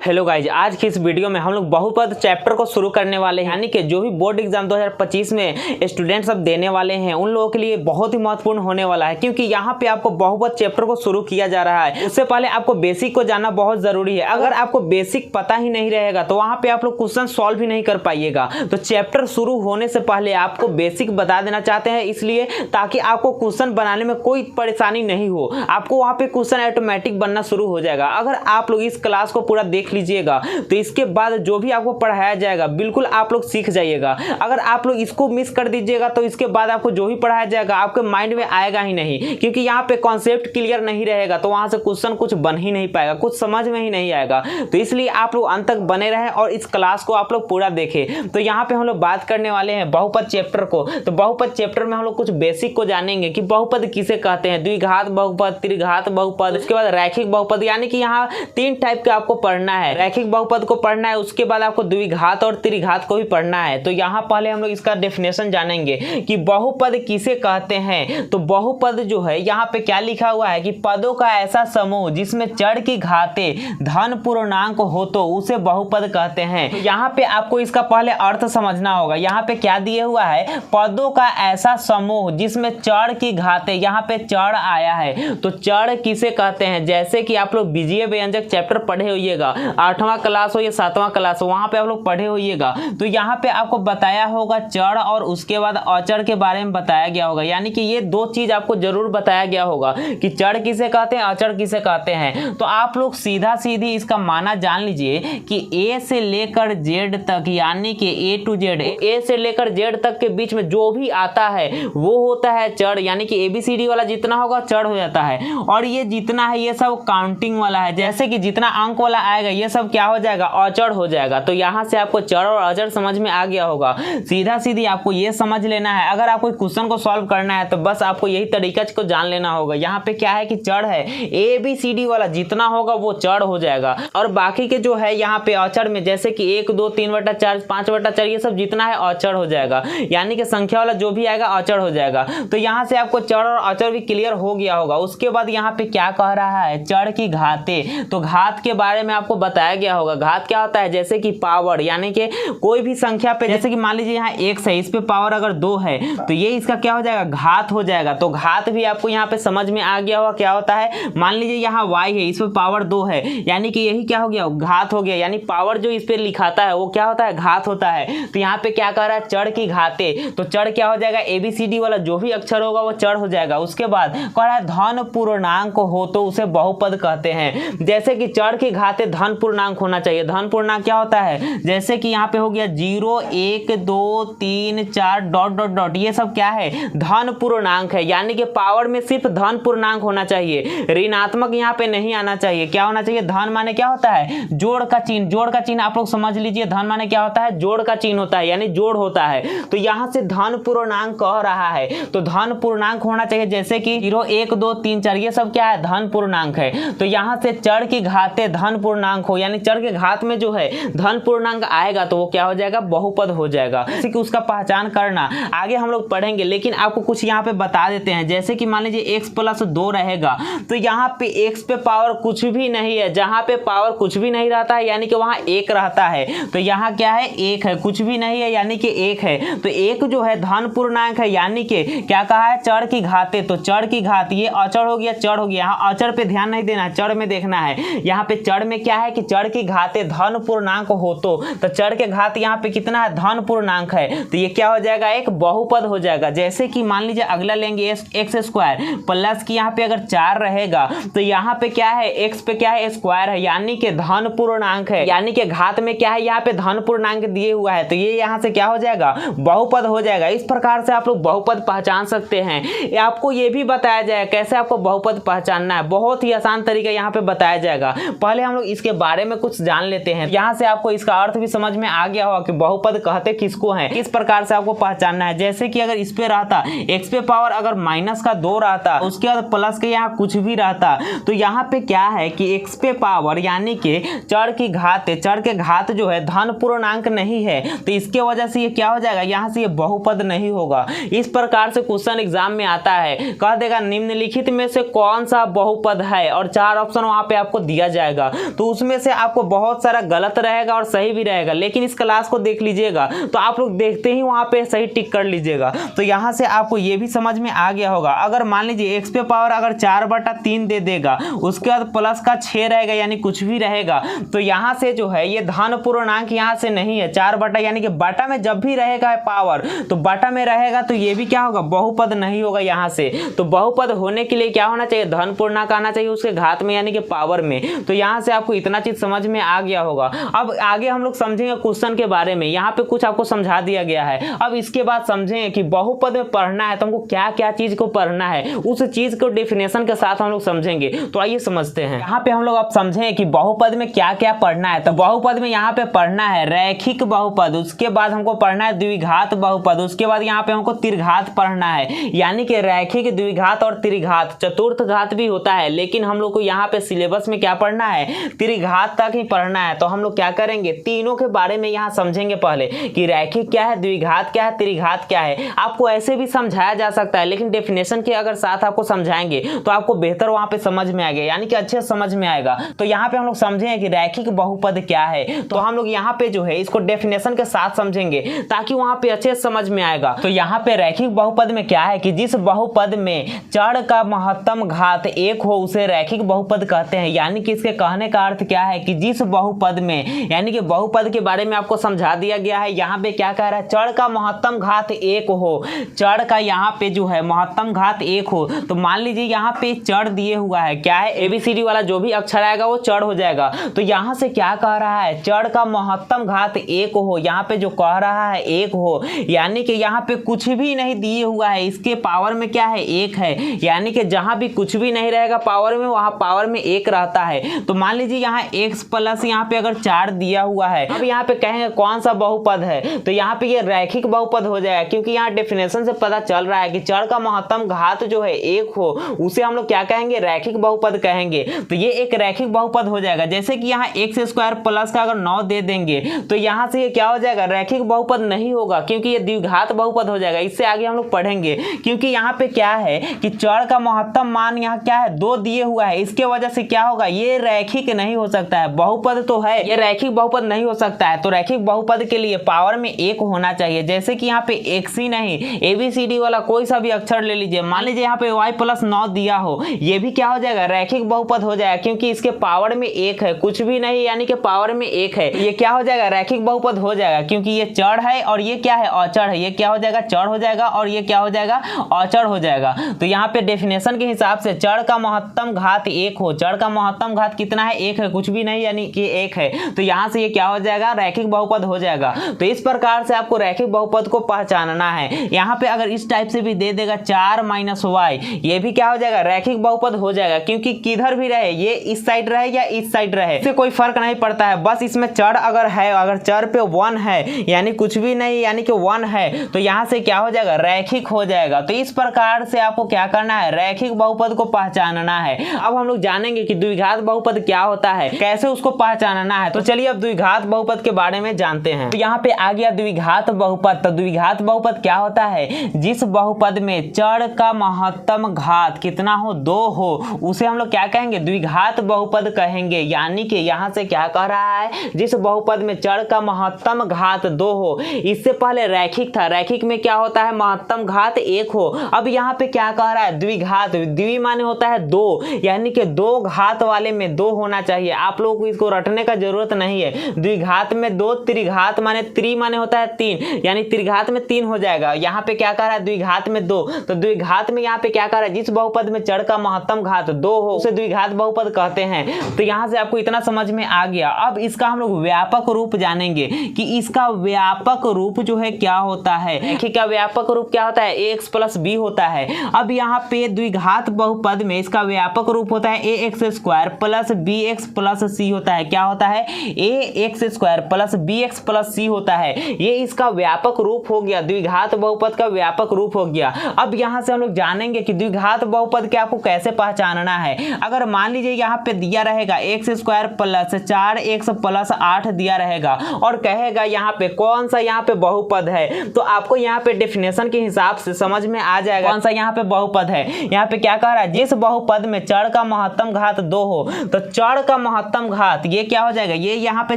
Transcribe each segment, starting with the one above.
Hello guys, आज की इस वीडियो में हम लोग बहुपद चैप्टर को शुरू करने वाले हैं। यानी कि जो भी बोर्ड एग्जाम 2025 में स्टूडेंट्स सब देने वाले हैं उन लोगों के लिए बहुत ही महत्वपूर्ण होने वाला है, क्योंकि यहाँ पे आपको बहुपद चैप्टर को शुरू किया जा रहा है। उससे पहले आपको बेसिक को जानना बहुत जरूरी है। अगर आपको बेसिक पता ही नहीं रहेगा तो वहाँ पे आप लोग क्वेश्चन सॉल्व ही नहीं कर पाइएगा। तो चैप्टर शुरू होने से पहले आपको बेसिक बता देना चाहते हैं, इसलिए ताकि आपको क्वेश्चन बनाने में कोई परेशानी नहीं हो। आपको वहाँ पे क्वेश्चन ऑटोमेटिक बनना शुरू हो जाएगा। अगर आप लोग इस क्लास को पूरा देख लीजिएगा तो इसके बाद जो भी आपको पढ़ाया जाएगा बिल्कुल आप लोग सीख जाइएगा। अगर आप लोग इसको मिस कर दीजिएगा तो इसके बाद आपको जो भी पढ़ाया जाएगा आपके माइंड में आएगा ही नहीं, क्योंकि यहाँ पे कॉन्सेप्ट क्लियर नहीं रहेगा तो वहां से क्वेश्चन कुछ बन ही नहीं पाएगा, कुछ समझ में ही नहीं आएगा। तो इसलिए आप लोग अंत तक बने रहें और इस क्लास को आप लोग पूरा देखें। तो यहाँ पे हम लोग बात करने वाले हैं बहुपद चैप्टर को। तो बहुपद चैप्टर में हम लोग कुछ बेसिक को जानेंगे कि बहुपद किसे कहते हैं, द्विघात बहुपद, त्रिघात बहुपद, उसके बाद रैखिक बहुपद। यानी कि यहाँ 3 टाइप के आपको पढ़ना है। रैखिक बहुपद को पढ़ना है, उसके बाद आपको द्विघात और त्रिघात को भी पढ़ना है। तो यहाँ पहले हम लोग इसका डेफिनेशन जानेंगे कि बहुपद किसे कहते हैं। तो बहुपद जो है यहाँ पे क्या लिखा हुआ है कि पदों का ऐसा समूह जिसमें चर की घातें धन पूर्णांक हो तो उसे बहुपद कहते हैं। तो यहाँ पे आपको इसका पहले अर्थ समझना होगा। यहाँ पे क्या दिए हुआ है, पदों का ऐसा समूह जिसमें चर की घातें, यहाँ पे चर आया है तो चर किसे कहते हैं। जैसे कि आप लोग बीजीय व्यंजक चैप्टर पढ़े होइएगा, 8वां क्लास हो या 7वां क्लास हो, वहां पे आप लोग पढ़े होइएगा। तो यहाँ पे आपको बताया होगा चर और उसके बाद अचर के बारे में बताया गया होगा। यानी कि ये 2 चीज आपको जरूर बताया गया होगा कि चर किसे कहते हैं, अचर किसे कहते हैं। तो आप लोग सीधा सीधी इसका माना जान लीजिए कि ए से लेकर जेड तक, यानी कि ए टू जेड, ए से लेकर जेड तक के बीच में जो भी आता है वो होता है चर। यानी कि ABCD वाला जितना होगा चर हो जाता है, और ये जितना है ये सब काउंटिंग वाला है। जैसे कि जितना अंक वाला आएगा ये सब क्या हो जाएगा, अचर हो जाएगा। तो यहाँ से आपको चर और अचर समझ में आ गया होगा। सीधा सीधी आपको ये समझ लेना है। अगर आपको क्वेश्चन को सॉल्व करना है तो बस आपको यही तरीका को जान लेना होगा। यहाँ पे क्या है कि चर है, ABCD वाला जितना होगा वो चर हो जाएगा, और बाकी के जो है यहाँ पे अचर में जैसे कि 1, 2, 3/4, 5/4 ये सब जितना है अचर हो जाएगा। यानी कि संख्या वाला जो भी आएगा अचर हो जाएगा। तो यहाँ से आपको चर और अचर भी क्लियर हो गया होगा। उसके बाद यहाँ पे क्या कह रहा है, चर की घातें। तो घात के बारे में आपको बताया गया होगा। घात क्या होता है, जैसे कि पावर, यानी कि कोई भी संख्या पे, जैसे कि मान लीजिए यहाँ 1 है, इस पे पावर अगर 2 है तो ये इसका क्या हो जाएगा, घात हो जाएगा। तो घात भी आपको यहाँ पे समझ में आ गया होगा क्या होता है। मान लीजिए यहाँ y है, इस पे पावर 2 है, यानी कि यही क्या हो गया, घात हो गया। यानी पावर जो इस पे लिखाता है वो क्या होता है, घात होता है। तो यहाँ पे क्या कह रहा है, चर की घातें। तो चर क्या हो जाएगा, ABCD वाला जो भी अक्षर होगा वो चर हो जाएगा। उसके बाद कह रहा है धन पूर्णांक हो तो उसे बहुपद कहते हैं। जैसे कि चर की घातें धन पूर्णांक होना चाहिए। धन पूर्णांक क्या होता है, जैसे कि यहाँ पे हो गया 0, 1, 2, 3, 4 डॉट डॉट डॉट, ये सब क्या है, धन पूर्णांक है। यानी कि पावर में सिर्फ धन पूर्णांक होना चाहिए, ऋणात्मक यहाँ पे नहीं आना चाहिए। क्या होना चाहिए, धन माने क्या होता है, जोड़ का चिन्ह। जोड़ का चिन्ह आप लोग समझ लीजिए, धन माने क्या होता है, जोड़ का चिन्ह होता है, यानी जोड़ होता है। तो यहाँ से धन पूर्णांक कह रहा है तो धन पूर्णांक होना चाहिए। जैसे कि 0, 1, 2, 3, 4 ये सब क्या है, धन पूर्णांक है। तो यहाँ से चर की घातें धन पूर्णांक हो, यानी चर के घात में जो है धन पूर्णांक आएगा तो वो क्या हो जाएगा, बहुपद हो जाएगा। जैसे कि उसका पहचान करना आगे हम लोग पढ़ेंगे, लेकिन आपको कुछ यहाँ पे बता देते हैं। जैसे कि मान लीजिए x + 2 रहेगा तो यहाँ पे x पे पावर कुछ भी नहीं है। जहाँ पे पावर कुछ भी नहीं रहता है यानी कि वहाँ 1 रहता है। तो यहाँ क्या है, 1 है, कुछ भी नहीं है यानी कि 1 है। तो 1 जो है धन पूर्णांक है, यानी कि क्या कहा है, चर की घातें। तो चर की घात ये अचर हो गया, चर हो गया। यहाँ अचर पे ध्यान नहीं देना है, चर में देखना है। यहाँ पे चर में क्या है कि चर की घातें धन पूर्णांक हो तो चर के घात यहाँ पे कितना है, धन पूर्णांक है। तो ये क्या हो जाएगा, एक बहुपद हो जाएगा। जैसे कि मान लीजिए अगला लेंगे x² प्लस की यहाँ पे अगर 4 रहेगा तो यहाँ पे क्या है, x पे क्या है, स्क्वायर है, यानी कि धन पूर्णांक है। यानी कि घात में क्या है, यहाँ पे धन पूर्णांक दिए हुआ है तो ये यहाँ से क्या हो जाएगा, बहुपद हो जाएगा। इस प्रकार से आप लोग बहुपद पहचान सकते हैं। आपको ये भी बताया जाएगा कैसे आपको बहुपद पहचानना है, बहुत ही आसान तरीका यहाँ पे बताया जाएगा। पहले हम लोग इसके बारे में कुछ जान लेते हैं। यहाँ से आपको इसका अर्थ भी समझ में आ गया होगा कि बहुपद कहते किसको हैं, किस प्रकार से आपको पहचानना है। जैसे कि अगर इस पे रहता x पे पावर अगर -2 रहता, उसके बाद प्लस के यहाँ कुछ भी रहता, तो यहाँ पे क्या है कि x पे पावर यानी कि चर की घात, चर के घात जो है धन पूर्णांक नहीं है, तो इसके वजह से ये क्या हो जाएगा, यहाँ से ये बहुपद नहीं होगा। इस प्रकार से क्वेश्चन एग्जाम में आता है, कह देगा निम्नलिखित में से कौन सा बहुपद है, और 4 ऑप्शन वहां पे आपको दिया जाएगा। तो उसमें उसमें से आपको बहुत सारा गलत रहेगा और सही भी रहेगा, लेकिन इस क्लास को देख लीजिएगा तो आप लोग देखते ही वहां पे सही टिक कर लीजिएगा। तो यहां से आपको ये भी समझ में आ गया होगा, अगर मान लीजिए x पे पावर अगर 4/3 दे देगा, उसके बाद प्लस का 6 रहेगा यानी कुछ भी रहेगा, तो यहां से जो है ये धन पूर्णांक यहां से नहीं है। 4 यानी कि बाटा में जब भी रहेगा पावर तो बाटा में रहेगा, तो ये भी क्या होगा, बहुपद नहीं होगा यहां से। तो बहुपद होने के लिए क्या होना चाहिए, धन पूर्णांक आना चाहिए उसके घात में यानी कि पावर में। तो यहां से आपको इतना चीज समझ में आ गया होगा। अब आगे हम लोग समझेंगे क्वेश्चन के बारे में। यहाँ पे कुछ आपको समझा दिया गया है, अब इसके बाद समझेंगे कि बहुपद में पढ़ना है तो हमको क्या क्या चीज को पढ़ना है, उस चीज को डेफिनेशन के साथ हम लोग समझेंगे। तो आइए समझते हैं। यहाँ पे हम लोग अब समझें कि बहुपद में क्या क्या पढ़ना है। तो बहुपद में यहाँ पे पढ़ना है रैखिक बहुपद, उसके बाद हमको पढ़ना है द्विघात बहुपद, उसके बाद यहाँ पे हमको त्रिघात पढ़ना है, यानी कि रैखिक, द्विघात और त्रिघात। चतुर्थ घात भी होता है, लेकिन हम लोग को यहाँ पे सिलेबस में क्या पढ़ना है, त्रिघात तक ही पढ़ना है। तो हम लोग क्या करेंगे, तीनों के बारे में यहाँ समझेंगे पहले कि रैखिक क्या है, द्विघात क्या है, त्रिघात क्या है। आपको ऐसे भी समझाया जा सकता है, लेकिन डेफिनेशन के अगर साथ आपको समझाएंगे तो आपको बेहतर वहां पे समझ में आएगा, यानी कि अच्छे समझ में आएगा। तो यहाँ पे हम लोग समझेंगे कि रैखिक बहुपद क्या है, तो हम लोग यहाँ पे जो है इसको डेफिनेशन के साथ समझेंगे ताकि वहां पे अच्छे समझ में आएगा। तो यहाँ पे रैखिक बहुपद में क्या है कि जिस बहुपद में चर का महत्तम घात 1 हो उसे रैखिक बहुपद कहते हैं। यानी कि इसके कहने का अर्थ क्या है कि जिस बहुपद में, यानी कि बहुपद के बारे में आपको समझा दिया गया है। यहाँ पे क्या कह रहा है, चर का महत्तम घात 1 हो, चर का यहाँ पे जो है महत्तम घात 1 हो। तो मान लीजिए यहाँ पे चर दिए हुआ है, क्या है, ABCD वाला जो भी अक्षर आएगा वो चर हो जाएगा। तो यहाँ से क्या कह रहा है, चर का महत्तम घात 1 हो, यहाँ पे जो कह रहा है 1 हो, यानी कि यहाँ पे कुछ भी नहीं दिए हुआ है, इसके पावर में क्या है, 1 है, यानी कि जहां भी कुछ भी नहीं रहेगा पावर में, वहां पावर में 1 रहता है। तो मान लीजिए यहाँ x प्लस यहाँ पे अगर 4 दिया हुआ है, अब यहाँ पे कहेंगे कौन सा बहुपद है, तो यहाँ पे ये रैखिक बहुपद हो जाएगा, क्योंकि यहाँ डेफिनेशन से पता चल रहा है कि चर का महत्तम घात जो है 1 हो, उसे हम लोग क्या कहेंगे, रैखिक बहुपद कहेंगे। तो ये एक रैखिक बहुपद हो जाएगा। जैसे कि यहाँ x² प्लस का अगर 9 दे देंगे तो यहाँ से ये क्या हो जाएगा, रैखिक बहुपद नहीं होगा, क्योंकि ये द्विघात बहुपद हो जाएगा। इससे आगे हम लोग पढ़ेंगे, क्योंकि यहाँ पे क्या है कि चर का महत्तम मान यहाँ क्या है, 2 दिए हुआ है, इसके वजह से क्या होगा, ये रैखिक नहीं हो सकता है। बहुपद तो है, ये रैखिक बहुपद नहीं हो सकता है। तो रैखिक बहुपद के लिए पावर में 1 होना चाहिए। जैसे कि यहाँ पे x ही नहीं, ABCD वाला कोई सा भी अक्षर ले लीजिए, मान लीजिए यहाँ पे y + 9 दिया हो, ये भी क्या हो जाएगा, रैखिक बहुपद हो जाएगा, क्योंकि इसके पावर में 1 है, कुछ भी नहीं यानी कि पावर में 1 है। ये क्या हो जाएगा, रैखिक बहुपद हो जाएगा, क्योंकि ये चर है और ये क्या है, अचर है। ये क्या हो जाएगा, चर हो जाएगा, और ये क्या हो जाएगा, अचर हो जाएगा। तो यहाँ पे डेफिनेशन के हिसाब से चर का महत्तम घात 1 हो, चर का महत्तम घात कितना है, 1 है, कुछ भी नहीं यानी कि 1 है। तो यहाँ से ये क्या हो जाएगा, रैखिक बहुपद हो जाएगा। तो इस प्रकार से आपको रैखिक बहुपद को पहचानना है। यहाँ पे अगर इस टाइप से भी दे देगा 4 - y, ये भी क्या हो जाएगा, रैखिक बहुपद हो जाएगा, क्योंकि किधर भी रहे, ये इस साइड रहे या इस साइड रहे, इससे कोई फर्क नहीं पड़ता है। बस इसमें चर अगर है, अगर चर पे 1 है यानी कुछ भी नहीं यानी कि 1 है, तो यहाँ से क्या हो जाएगा, रैखिक हो जाएगा। तो इस प्रकार से आपको क्या करना है, रैखिक बहुपद को पहचानना है। अब हम लोग जानेंगे कि द्विघात बहुपद क्या होता है, कैसे उसको पहचानना है। तो चलिए अब द्विघात बहुपद के बारे में जानते हैं। तो यहाँ पे आ गया द्विघात बहुपद। तो द्विघात बहुपद क्या होता है, जिस बहुपद में चर का महत्तम घात कितना हो, 2 हो, उसे हम लोग क्या कहेंगे, द्विघात बहुपद कहेंगे। यानी कि यहाँ से क्या कह रहा है, जिस बहुपद में चर का महत्तम घात 2 हो। इससे पहले रैखिक था, रैखिक में क्या होता है, महत्तम घात 1 हो। अब यहाँ पे क्या कह रहा है, द्विघात, द्वि माने होता है 2, यानी कि 2 घात वाले में 2 होना चाहिए। आप लोगों को इसको रटने का जरूरत नहीं है। द्विघात में 2, त्रिघात माने, त्रि माने होता है 3, यानी त्रिघात में 3 हो जाएगा। यहाँ पे क्या कह रहा है, द्विघात में 2। तो द्विघात में यहाँ पे क्या कह रहा है, जिस बहुपद में चर का महत्तम घात 2 हो उसे द्विघात बहुपद कहते हैं। तो यहाँ से आपको इतना समझ में आ गया। अब इसका हम लोग व्यापक रूप जानेंगे कि इसका व्यापक रूप जो है क्या होता है। रैखिक का व्यापक रूप क्या होता है, ax + b होता है। अब यहाँ पे द्विघात बहुपद में इसका व्यापक रूप होता है ax² + bx + c होता है। क्या होता है, ax² + bx + c होता है। ये इसका व्यापक रूप हो गया, द्विघात बहुपद का व्यापक रूप हो गया। अब यहाँ से हम लोग जानेंगे कि द्विघात बहुपद के आपको कैसे पहचानना है। अगर मान लीजिए यहाँ पे दिया रहेगा x² + 4x + 8 दिया रहेगा और कहेगा यहाँ पे कौन सा यहाँ पे बहुपद है, तो आपको यहाँ पे डेफिनेशन के हिसाब से समझ में आ जाएगा कौन सा यहाँ पे बहुपद है। यहाँ पे क्या कह रहा है, जिस बहुपद में चर का महत्तम घात 2 हो, तो चर का महत्तम घात, ये क्या हो जाएगा, ये यहाँ पे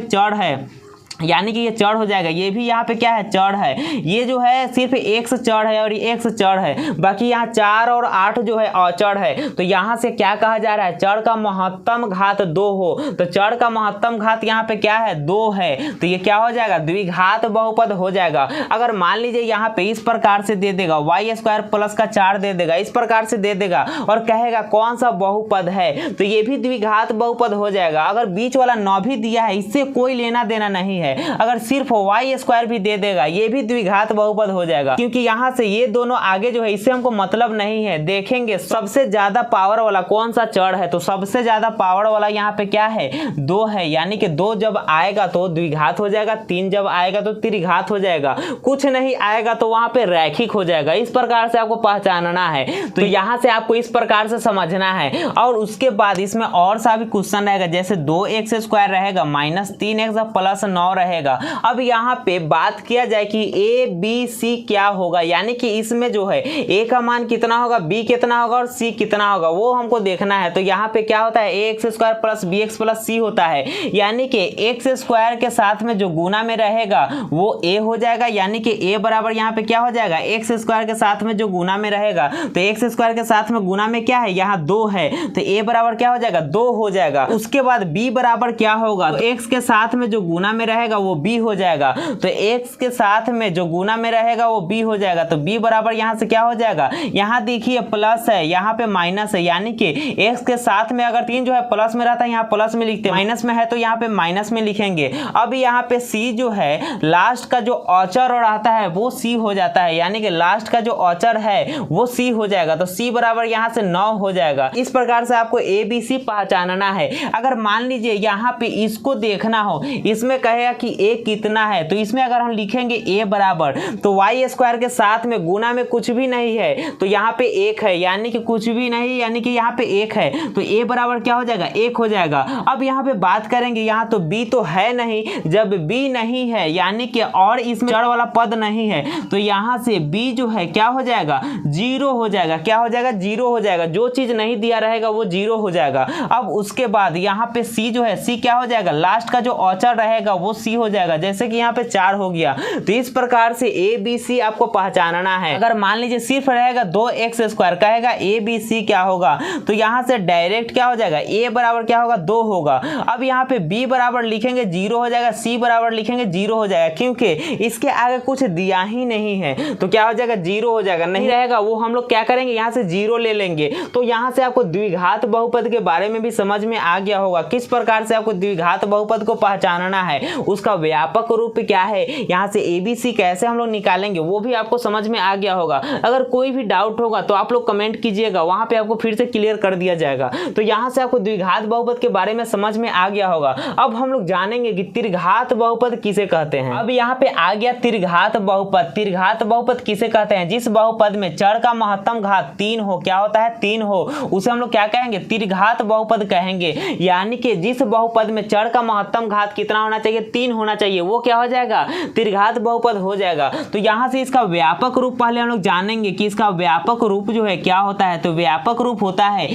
चढ़ है यानी कि ये चढ़ हो जाएगा, ये भी यहाँ पे क्या है, चढ़ है। ये जो है सिर्फ x चढ़ है और ये x चढ़ है, बाकी यहाँ 4 और 8 जो है अचढ़ है। तो यहाँ से क्या कहा जा रहा है, चढ़ का महत्तम घात 2 हो, तो चढ़ का महत्तम घात यहाँ पे क्या है, 2 है, तो ये क्या हो जाएगा, द्विघात बहुपद हो जाएगा। अगर मान लीजिए यहाँ पे इस प्रकार से दे देगा, y² प्लस का 4 दे देगा, इस प्रकार से दे देगा और कहेगा कौन सा बहुपद है, तो ये भी द्विघात बहुपद हो जाएगा। अगर बीच वाला 9 भी दिया है, इससे कोई लेना देना नहीं है। अगर सिर्फ y² भी दे देगा, ये भी द्विघात बहुपद हो जाएगा, क्योंकि यहाँ से ये दोनों आगे जो है इससे हमको मतलब नहीं है। देखेंगे सबसे ज्यादा पावर वाला कौन सा चढ़ है, तो सबसे ज्यादा पावर वाला यहाँ पे क्या है, 2 है, यानी कि 2 जब आएगा तो द्विघात हो जाएगा, 3 जब आएगा तो त्रिघात हो जाएगा, कुछ नहीं आएगा तो वहां पे रैखिक हो जाएगा। इस प्रकार से आपको पहचानना है, तो यहाँ से आपको इस प्रकार से समझना है। और उसके बाद इसमें और सा भी क्वेश्चन रहेगा, जैसे 2x² रहेगा -3x प्लस 9 रहेगा। अब यहाँ पे बात किया जाए कि a b c क्या होगा, यानी कि इसमें जो है a का मान कितना होगा, b कितना होगा और c कितना होगा, वो हमको देखना है। तो यहाँ पे क्या होता है, ax² plus bx plus c होता है, यानी कि x² के साथ में जो गुना में रहेगा वो a हो जाएगा, यानी कि a बराबर यहाँ पे क्या हो जाएगा, x² के साथ में जो गुना में रहेगा, तो x² के साथ में गुना में क्या है, यहाँ 2 है, तो a बराबर क्या हो जाएगा, 2 हो जाएगा। उसके बाद b बराबर क्या होगा, तो x के साथ में जो गुना में रहेगा वो b हो जाएगा, तो x के साथ में जो गुना में रहेगा वो b हो जाएगा, तो b बराबर यहाँ से क्या हो जाएगा, यहाँ देखिए प्लस है, यहाँ पे माइनस है, यानी कि x के साथ में अगर 3 जो है प्लस में रहता है, यहाँ प्लस में लिखते हैं, माइनस में है तो यहाँ पे माइनस में लिखेंगे। अब यहाँ पे c जो है लास्ट का जो अचर रहता है वो c हो जाता है, यानी कि लास्ट का जो अचर है वो c हो जाएगा, तो c बराबर यहाँ से 9 हो जाएगा। इस प्रकार से आपको a b c पहचानना है। अगर मान लीजिए यहाँ पे इसको देखना हो, इसमें कहेगा कि a कितना है, तो इसमें अगर हम लिखेंगे a बराबर, तो y² के साथ में गुना में कुछ भी नहीं है, तो यहाँ पे 1 है, यानी कि कुछ भी नहीं, यानी कि यहाँ पे 1 है, तो a बराबर क्या हो जाएगा, 1 हो जाएगा। अब यहाँ पे बात करेंगे, यहाँ तो b तो है नहीं, जब b नहीं है यानी कि और इसमें चढ़ वाला पद नहीं है, तो यहाँ से b जो है क्या हो जाएगा, 0 हो जाएगा। क्या हो जाएगा, 0 हो जाएगा, जो चीज नहीं दिया रहेगा वो 0 हो जाएगा। अब उसके बाद यहाँ पे c जो है, c क्या हो जाएगा, लास्ट का जो अचर रहेगा वो c हो जाएगा, जैसे कि यहाँ पे 4 हो गया। तो इस प्रकार से a b c आपको पहचानना है। अगर मान लीजिए सिर्फ रहेगा 2x² कहेगा a b c क्या होगा, तो यहाँ से डायरेक्ट क्या हो जाएगा, a बराबर क्या होगा, 2 होगा। अब यहाँ पे b बराबर लिखेंगे 0 हो जाएगा, c बराबर लिखेंगे 0 हो जाएगा, क्योंकि इसके आगे कुछ दिया ही नहीं है, तो क्या हो जाएगा, 0 हो जाएगा। नहीं रहेगा वो हम लोग क्या करेंगे, यहाँ से 0 ले लेंगे। तो यहाँ से आपको द्विघात बहुपद के बारे में भी समझ में आ गया होगा, किस प्रकार से आपको द्विघात बहुपद को पहचानना है, उसका व्यापक रूप क्या है, यहाँ से ABC कैसे हम लोग निकालेंगे वो भी आपको समझ में आ गया होगा। अगर कोई भी डाउट होगा तो आप लोग कमेंट कीजिएगा, वहां पे आपको फिर से क्लियर कर दिया जाएगा। तो यहाँ से आपको द्विघात बहुपद के बारे में समझ में आ गया होगा। अब हम लोग जानेंगे कि त्रिघात बहुपद किसे कहते हैं। अब यहाँ पे आ गया त्रिघात बहुपद। त्रिघात बहुपद किसे कहते हैं, जिस बहुपद में चर का महत्तम घात 3 हो, क्या होता है, 3 हो, उसे हम लोग क्या कहेंगे, त्रिघात बहुपद कहेंगे। यानी कि जिस बहुपद में चर का महत्तम घात कितना होना चाहिए, 3 होना चाहिए, वो क्या हो जाएगा, त्रिघात बहुपद हो जाएगा। तो यहाँ से इसका व्यापक रूप पहले हम लोग जानेंगे कि इसका व्यापक रूप जो है क्या होता है। तो व्यापक रूप होता है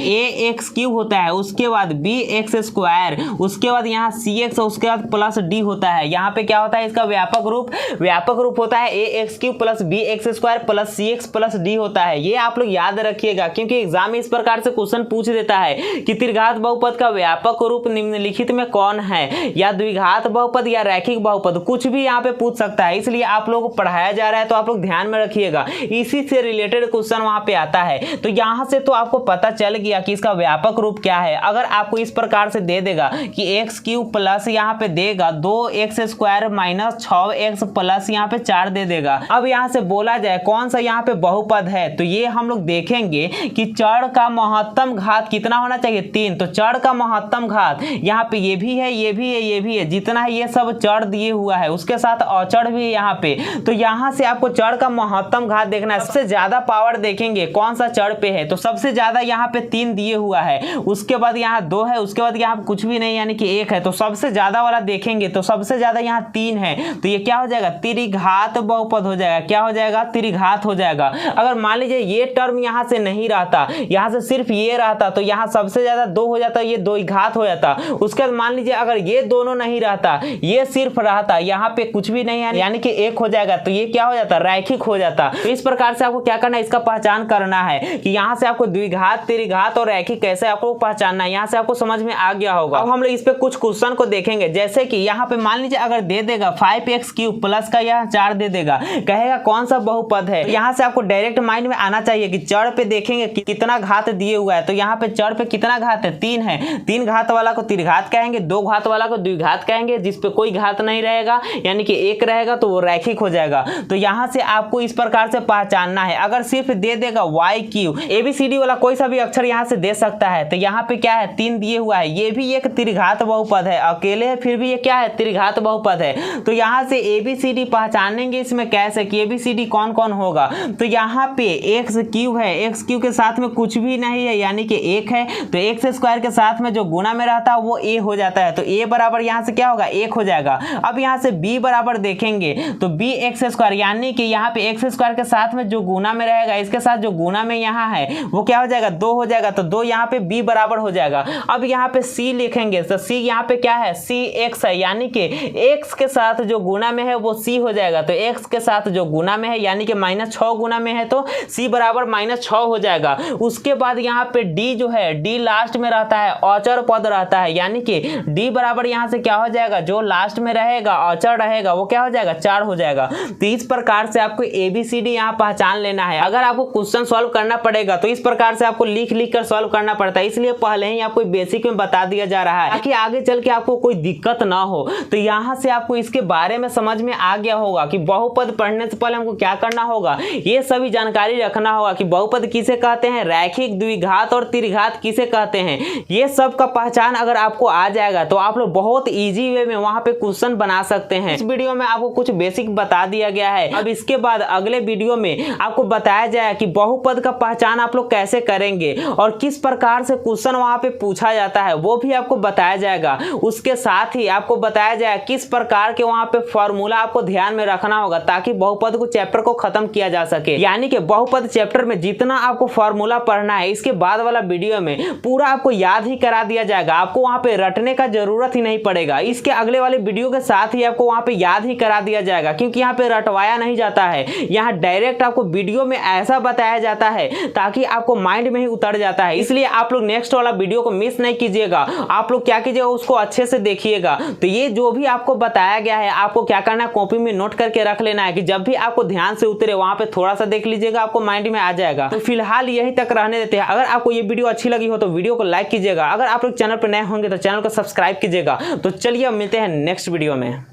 ax³ होता है, उसके बाद bx², उसके बाद यहाँ cx, उसके बाद प्लस d होता है। यहाँ पे क्या होता है इसका व्यापक रूप, व्यापक रूप होता है ax³ plus bx² plus cx plus d होता है। ये आप लोग याद रखिएगा, क्योंकि एग्जाम में इस प्रकार से क्वेश्चन पूछ देता है कि त्रिघात बहुपद का व्यापक रूप निम्नलिखित में कौन है, या द्विघात बहुपद या रैखिक बहुपद, कुछ भी यहाँ पे पूछ सकता है। इसलिए आप लोगों को पढ़ाया जा रहा है तो आप लोग ध्यान में रखिएगा, इसी से रिलेटेड क्वेश्चन वहां पे आता है। तो यहाँ से तो आपको पता चल गया कि इसका व्यापक रूप क्या है। अगर आपको इस प्रकार से दे देगा कि x³ प्लस यहाँ पे देगा 2x² माइनस 6x प्लस यहाँ पे 4 दे देगा। अब यहाँ से बोला जाए कौन सा यहाँ पे बहुपद है, तो ये हम लोग देखेंगे कि चर का महत्तम घात कितना होना चाहिए, 3। तो चर का महत्तम घात यहाँ पे ये भी है, ये भी है, ये भी है, जितना है ये सब अब चढ़ दिए हुआ है, उसके साथ अचड़ भी है यहाँ पे। तो यहाँ से आपको चढ़ का महत्तम घात देखना है। सबसे ज्यादा पावर देखेंगे कौन सा चढ़ पे है, तो सबसे ज्यादा यहाँ पे 3 दिए हुआ है, उसके बाद यहाँ 2 है, उसके बाद यहाँ कुछ भी नहीं यानी कि 1 है। तो सबसे ज्यादा वाला देखेंगे तो सबसे ज्यादा यहाँ 3 है, तो ये क्या हो जाएगा, त्रिघात बहुपद हो जाएगा। क्या हो जाएगा, त्रिघात हो जाएगा। अगर मान लीजिए ये टर्म यहाँ से नहीं रहता, यहाँ से सिर्फ ये रहता, तो यहाँ सबसे ज्यादा 2 हो जाता, ये 2 घात हो जाता। उसके बाद मान लीजिए अगर ये दोनों नहीं रहता, ये सिर्फ रहता, यहाँ पे कुछ भी नहीं है यानी कि 1 हो जाएगा, तो ये क्या हो जाता, रैखिक हो जाता। तो इस प्रकार से आपको क्या करना है, इसका पहचान करना है कि यहाँ से आपको द्विघात, त्रिघात और रैखिक कैसे आपको पहचानना है। यहाँ से आपको समझ में आ गया होगा। अब हम लोग इस पे कुछ क्वेश्चन को देखेंगे, जैसे कि यहाँ पे मान लीजिए अगर दे देगा 5x³ प्लस का यहाँ 4 दे देगा, कहेगा कौन सा बहुपद है। तो यहाँ से आपको डायरेक्ट माइंड में आना चाहिए कि चढ़ पे देखेंगे कि कितना घात दिए हुआ है। तो यहाँ पे चढ़ पे कितना घात है, 3 है। 3 घात वाला को त्रिघात कहेंगे, 2 घात वाला को द्विघात कहेंगे, जिसपे कोई घात नहीं रहेगा यानी कि 1 रहेगा तो वो रैखिक हो जाएगा। तो यहाँ से आपको इस प्रकार से पहचानना है। अगर सिर्फ दे देगा y³ ABCD वाला कोई सा भी अक्षर यहाँ से दे सकता है, तो यहाँ पे क्या है, 3 दिए हुआ है, ये भी एक त्रिघात बहुपद है, अकेले है फिर भी ये क्या है, त्रिघात बहुपद है। तो यहाँ से ABCD पहचानेंगे इसमें कैसे कि ABCD कौन कौन होगा। तो यहाँ पे x³ है, x³ के साथ में कुछ भी नहीं है यानी कि 1 है, तो x² के साथ में जो गुना में रहता है वो a हो जाता है। तो a बराबर यहाँ से क्या होगा, 1 हो जाएगा। अब यहाँ से b बराबर देखेंगे तो bx² यानी कि यहाँ पे x² के साथ में जो गुना में रहेगा, इसके साथ जो गुना में यहाँ है वो क्या हो जाएगा, 2 हो जाएगा। तो 2 यहाँ पे b बराबर हो जाएगा। अब यहाँ पे c लिखेंगे तो c यहाँ पे क्या है, cx है यानी कि x के साथ जो गुना में है वो c हो जाएगा। तो x के साथ जो गुना में है यानी कि -6 गुना में है तो c बराबर -6 हो जाएगा। उसके बाद यहाँ पे d जो है, d लास्ट में रहता है, अचर पद रहता है यानी कि d बराबर यहाँ से क्या हो जाएगा, जो लास्ट में रहेगा अचर रहेगा वो क्या हो जाएगा, 4 हो जाएगा। तो इस प्रकार से आपको ABCD यहाँ पहचान लेना है। अगर आपको क्वेश्चन सॉल्व करना पड़ेगा तो इस प्रकार से आपको लिख कर सॉल्व करना पड़ता है, इसलिए पहले ही आपको बेसिक में बता दिया जा रहा है ताकि आगे चल के आपको कोई दिक्कत ना हो। तो यहाँ से आपको इसके बारे में समझ में आ गया होगा कि बहुपद पढ़ने से पहले हमको क्या करना होगा, ये सभी जानकारी रखना होगा कि बहुपद किसे कहते हैं, रैखिक, द्विघात और त्रिघात किसे कहते हैं। ये सब का पहचान अगर आपको आ जाएगा तो आप लोग बहुत इजी वे में वहां पे क्वेश्चन बना सकते हैं। इस वीडियो में आपको कुछ बेसिक बता दिया गया है। अब इसके बाद अगले वीडियो में आपको बताया जाए कि बहुपद का पहचान आप लोग कैसे करेंगे और किस प्रकार से क्वेश्चन वहां पे पूछा जाता है वो भी आपको बताया जाएगा। उसके साथ ही आपको बताया जाए किस प्रकार के वहां पे फॉर्मूला आपको ध्यान में रखना होगा ताकि बहुपद को चैप्टर को खत्म किया जा सके। यानी कि बहुपद चैप्टर में जितना आपको फॉर्मूला पढ़ना है इसके बाद वाला वीडियो में पूरा आपको याद ही करा दिया जाएगा। आपको वहां पे रटने का जरूरत ही नहीं पड़ेगा। इसके अगले वाले वीडियो के साथ ही आपको वहां पे याद ही करा दिया जाएगा, क्योंकि यहाँ पे रटवाया नहीं जाता है। यहाँ डायरेक्ट आपको वीडियो में ऐसा बताया जाता है ताकि आपको माइंड में ही उतर जाता है। इसलिए आप लोग नेक्स्ट वाला वीडियो को मिस नहीं कीजिएगा। आप लोग क्या कीजिएगा, उसको अच्छे से देखिएगा। तो ये जो भी आपको बताया गया है आपको क्या करना है, कॉपी में नोट करके रख लेना है कि जब भी आपको ध्यान से उतरे वहां पे थोड़ा सा देख लीजिएगा, आपको माइंड में आ जाएगा। तो फिलहाल यही तक रहने देते हैं। अगर आपको ये वीडियो अच्छी लगी हो तो वीडियो को लाइक कीजिएगा। अगर आप लोग चैनल पर नए होंगे तो चैनल को सब्सक्राइब कीजिएगा। तो चलिए अब मिलते हैं नेक्स्ट वीडियो में।